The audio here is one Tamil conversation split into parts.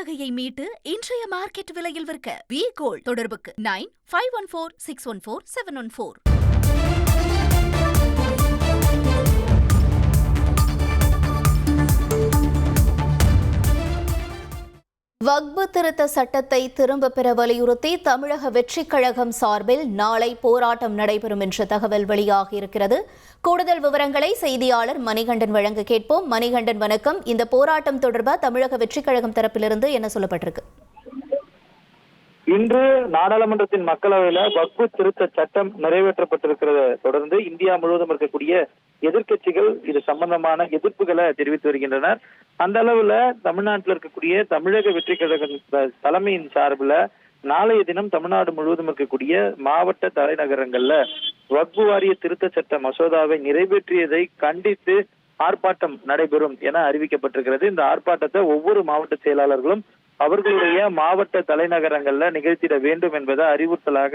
நகையை மீட்டு இன்றைய மார்க்கெட் விலையில் விற்க வி கோல்ட் தொடர்புக்கு 9514614714. வக்பு திருத்த சட்டத்தை திரும்ப பெற வலியுறுத்தி தமிழக வெற்றிக் கழகம் சார்பில் நாளை போராட்டம் நடைபெறும் என்ற தகவல் வெளியாகியிருக்கிறது. கூடுதல் விவரங்களை செய்தியாளர் மணிகண்டன் வழங்க கேட்போம். மணிகண்டன், வணக்கம். இந்த போராட்டம் தொடர்பாக தமிழக வெற்றிக் கழகம் தரப்பிலிருந்து என்ன சொல்லப்பட்டிருக்கு? இன்று நாடாளுமன்றத்தின் மக்களவையில வக்பு திருத்த சட்டம் நிறைவேற்றப்பட்டிருக்கிறத தொடர்ந்து இந்தியா முழுவதும் இருக்கக்கூடிய எதிர்கட்சிகள் இது சம்பந்தமான எதிர்ப்புகளை தெரிவித்து வருகின்றனர். அந்த அளவுல தமிழ்நாட்டில் இருக்கக்கூடிய தமிழக வெற்றி கழக தலைமையின் சார்பில் நாளைய தினம் தமிழ்நாடு முழுவதும் இருக்கக்கூடிய மாவட்ட தலைநகரங்கள்ல வக்பு வாரிய திருத்த சட்ட மசோதாவை நிறைவேற்றியதை கண்டித்து ஆர்ப்பாட்டம் நடைபெறும் என அறிவிக்கப்பட்டிருக்கிறது. இந்த ஆர்ப்பாட்டத்தை ஒவ்வொரு மாவட்ட செயலாளர்களும் அவர்களுடைய மாவட்ட தலைநகரங்கள்ல நிகழ்த்திட வேண்டும் என்பதை அறிவுறுத்தலாக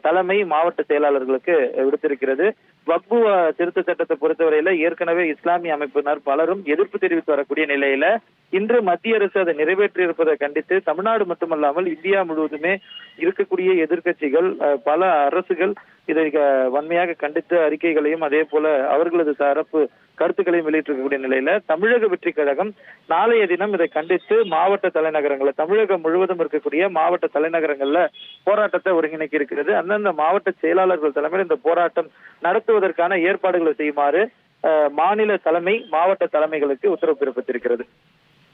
தலைமை மாவட்ட செயலாளர்களுக்கு விடுத்திருக்கிறது. வக்பு திருத்த சட்டத்தை பொறுத்தவரையில ஏற்கனவே இஸ்லாமிய அமைப்பினர் பலரும் எதிர்ப்பு தெரிவித்து வரக்கூடிய நிலையில இன்று மத்திய அரசு அதை நிறைவேற்றியிருப்பதை கண்டித்து தமிழ்நாடு மட்டுமல்லாமல் இந்தியா முழுவதுமே இருக்கக்கூடிய எதிர்கட்சிகள் பல அரசுகள் இதை வன்மையாக கண்டித்து அறிக்கைகளையும் அதே போல அவர்களது தரப்பு கருத்துக்களையும் வெளியிட்டிருக்கக்கூடிய நிலையில தமிழக வெற்றி கழகம் நாளைய தினம் இதை கண்டித்து மாவட்ட தலைநகரங்கள்ல தமிழகம் முழுவதும் இருக்கக்கூடிய மாவட்ட தலைநகரங்கள்ல போராட்டத்தை ஒருங்கிணைக்க இருக்கிறது. அந்தந்த மாவட்ட செயலாளர்கள் தலைமையில் இந்த போராட்டம் நடத்துவதற்கான ஏற்பாடுகளை செய்யுமாறு மாநில தலைமை மாவட்ட தலைமைகளுக்கு உத்தரவு பிறப்பித்திருக்கிறது.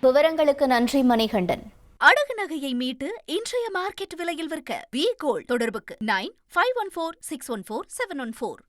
விவரங்களுக்கு நன்றி மணிகண்டன். அடகு நகையை மீட்டு இன்றைய மார்க்கெட் விலையில் விற்க வி கோல்ட் தொடர்புக்கு 9514614714.